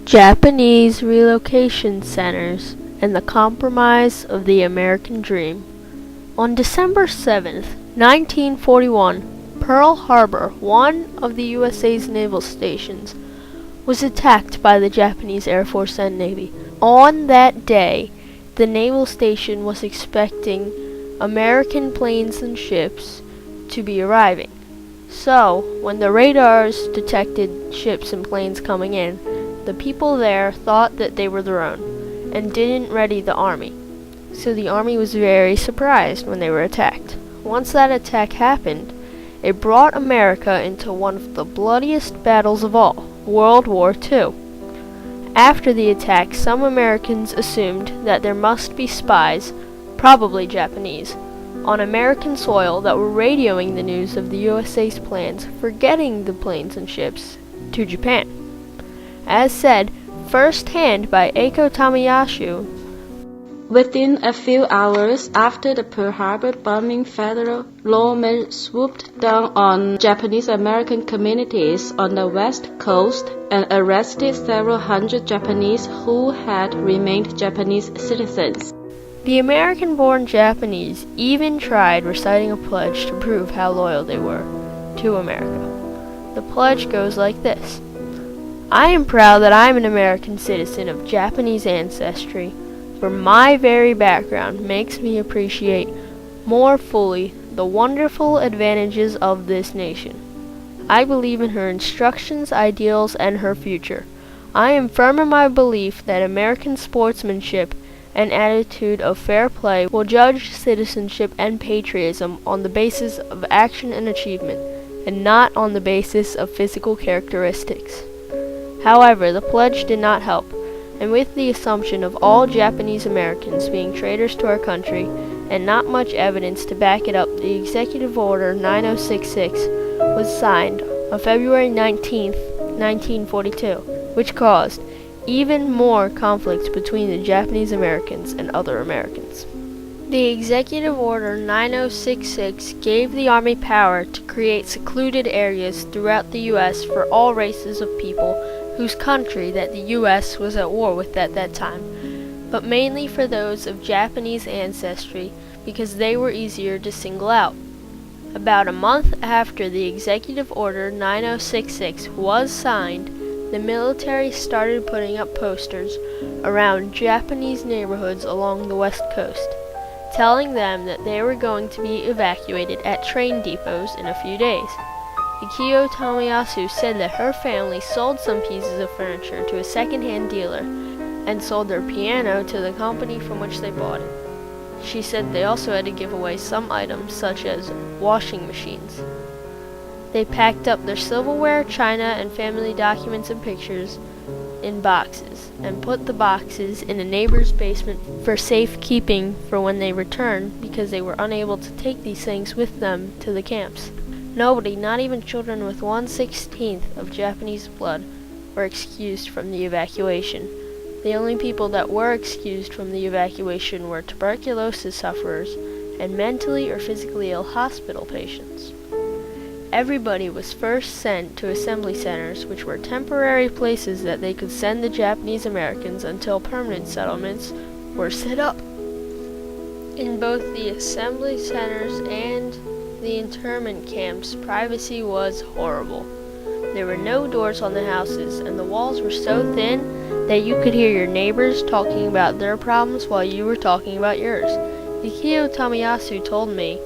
Japanese relocation centers and the compromise of the American dream. On December 7th, 1941, Pearl Harbor, one of the USA's naval stations, was attacked by the Japanese Air Force and Navy. On that day, the naval station was expecting American planes and ships to be arriving. So, when the radars detected ships and planes coming in, the people there thought that they were their own, and didn't ready the army. So the army was very surprised when they were attacked. Once that attack happened, it brought America into one of the bloodiest battles of all, World War II. After the attack, some Americans assumed that there must be spies, probably Japanese, on American soil that were radioing the news of the USA's plans for getting the planes and ships to Japan. As said first-hand by Eiko Tamayasu, within a few hours after the Pearl Harbor bombing, federal lawmen swooped down on Japanese-American communities on the West Coast and arrested several hundred Japanese who had remained Japanese citizens. The American-born Japanese even tried reciting a pledge to prove how loyal they were to America. The pledge goes like this: I am proud that I am an American citizen of Japanese ancestry, for my very background makes me appreciate more fully the wonderful advantages of this nation. I believe in her instructions, ideals, and her future. I am firm in my belief that American sportsmanship and attitude of fair play will judge citizenship and patriotism on the basis of action and achievement, and not on the basis of physical characteristics. However, the pledge did not help, and with the assumption of all Japanese Americans being traitors to our country, and not much evidence to back it up, the Executive Order 9066 was signed on February 19, 1942, which caused even more conflicts between the Japanese Americans and other Americans. The Executive Order 9066 gave the Army power to create secluded areas throughout the U.S. for all races of people whose country that the U.S. was at war with at that time, but mainly for those of Japanese ancestry because they were easier to single out. About a month after the Executive Order 9066 was signed, the military started putting up posters around Japanese neighborhoods along the West Coast, telling them that they were going to be evacuated at train depots in a few days. Eiko Tamayasu said that her family sold some pieces of furniture to a second-hand dealer and sold their piano to the company from which they bought it. She said they also had to give away some items such as washing machines. They packed up their silverware, china, and family documents and pictures in boxes and put the boxes in a neighbor's basement for safekeeping for when they returned because they were unable to take these things with them to the camps. Nobody, not even children with 1/16 of Japanese blood, were excused from the evacuation. The only people that were excused from the evacuation were tuberculosis sufferers and mentally or physically ill hospital patients. Everybody was first sent to assembly centers, which were temporary places that they could send the Japanese Americans until permanent settlements were set up. In both the assembly centers and the internment camps, privacy was horrible. There were no doors on the houses, and the walls were so thin that you could hear your neighbors talking about their problems while you were talking about yours. Eiko Tamayasu told me,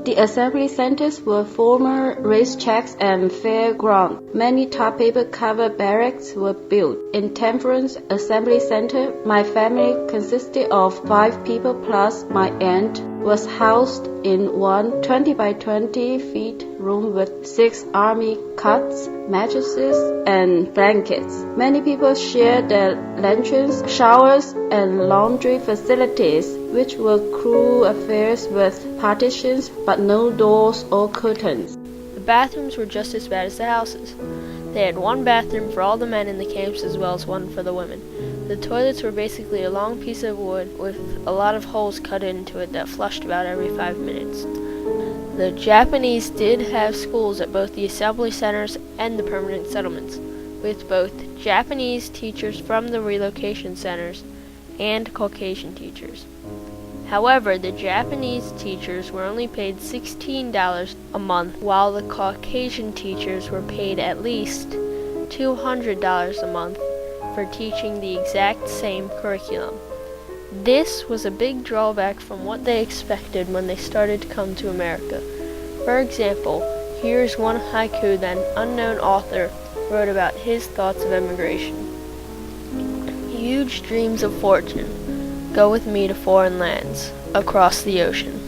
the assembly centers were former racetracks and fairgrounds. Many tar paper-covered barracks were built. In Temperance Assembly Center, my family consisted of 5 people plus my aunt was housed in one 20 by 20 feet room with 6 army cots, mattresses, and blankets. Many people shared their latrines, showers, and laundry facilities, which were cruel affairs with partitions but no doors or curtains. The bathrooms were just as bad as the houses. They had one bathroom for all the men in the camps as well as one for the women. The toilets were basically a long piece of wood with a lot of holes cut into it that flushed about every 5 minutes. The Japanese did have schools at both the assembly centers and the permanent settlements, with both Japanese teachers from the relocation centers and Caucasian teachers. However, the Japanese teachers were only paid $16 a month, while the Caucasian teachers were paid at least $200 a month for teaching the exact same curriculum. This was a big drawback from what they expected when they started to come to America. For example, here's one haiku that an unknown author wrote about his thoughts of immigration. Huge dreams of fortune, go with me to foreign lands, across the ocean.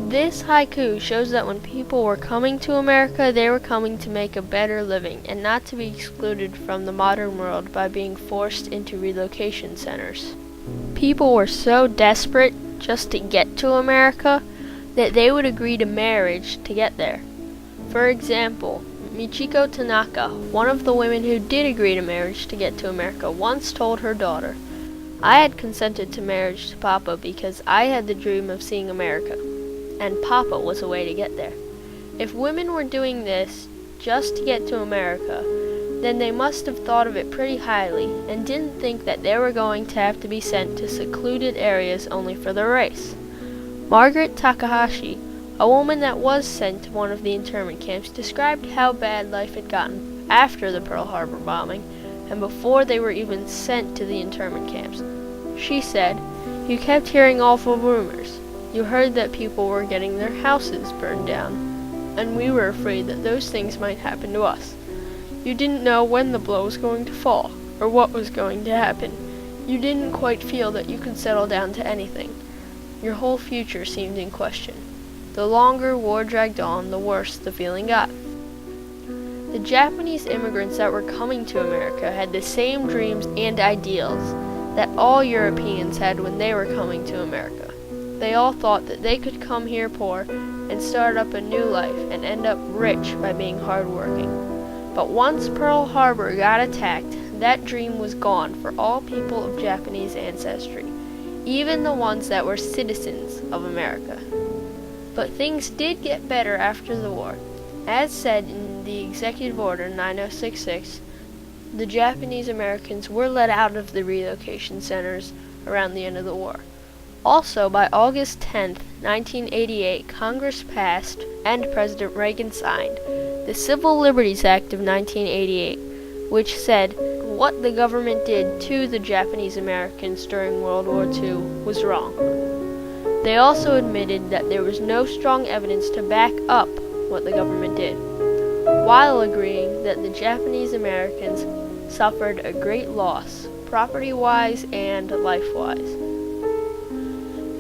This haiku shows that when people were coming to America, they were coming to make a better living and not to be excluded from the modern world by being forced into relocation centers. People were so desperate just to get to America that they would agree to marriage to get there. For example, Michiko Tanaka, one of the women who did agree to marriage to get to America, once told her daughter, "I had consented to marriage to Papa because I had the dream of seeing America, and Papa was a way to get there." If women were doing this just to get to America, then they must have thought of it pretty highly and didn't think that they were going to have to be sent to secluded areas only for their race. Margaret Takahashi, a woman that was sent to one of the internment camps, described how bad life had gotten after the Pearl Harbor bombing and before they were even sent to the internment camps. She said, "You kept hearing awful rumors. You heard that people were getting their houses burned down, and we were afraid that those things might happen to us. You didn't know when the blow was going to fall, or what was going to happen. You didn't quite feel that you could settle down to anything. Your whole future seemed in question. The longer war dragged on, the worse the feeling got." The Japanese immigrants that were coming to America had the same dreams and ideals that all Europeans had when they were coming to America. They all thought that they could come here poor and start up a new life and end up rich by being hardworking. But once Pearl Harbor got attacked, that dream was gone for all people of Japanese ancestry, even the ones that were citizens of America. But things did get better after the war. As said in the Executive Order 9066, the Japanese Americans were let out of the relocation centers around the end of the war. Also, by August 10, 1988, Congress passed, and President Reagan signed, the Civil Liberties Act of 1988, which said what the government did to the Japanese Americans during World War II was wrong. They also admitted that there was no strong evidence to back up what the government did, while agreeing that the Japanese Americans suffered a great loss, property-wise and life-wise.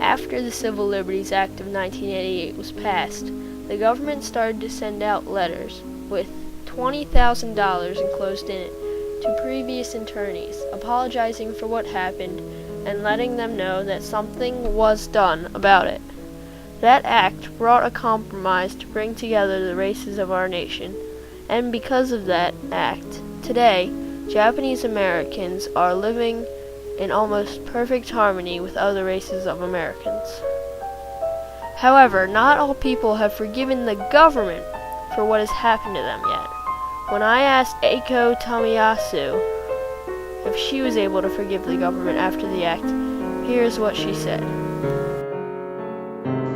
After the Civil Liberties Act of 1988 was passed, the government started to send out letters with $20,000 enclosed in it to previous internees, apologizing for what happened and letting them know that something was done about it. That act brought a compromise to bring together the races of our nation, and because of that act, today, Japanese Americans are living in almost perfect harmony with other races of Americans. However, not all people have forgiven the government for what has happened to them yet. When I asked Eiko Tomiyasu if she was able to forgive the government after the act, here's what she said.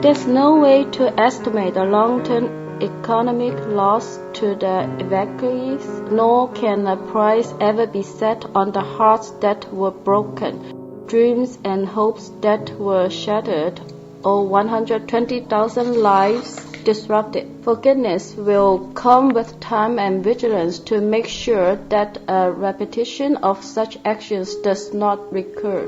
There's no way to estimate the long-term economic loss to the evacuees, nor can a price ever be set on the hearts that were broken, dreams and hopes that were shattered, or 120,000 lives disrupted. Forgiveness will come with time and vigilance to make sure that a repetition of such actions does not recur.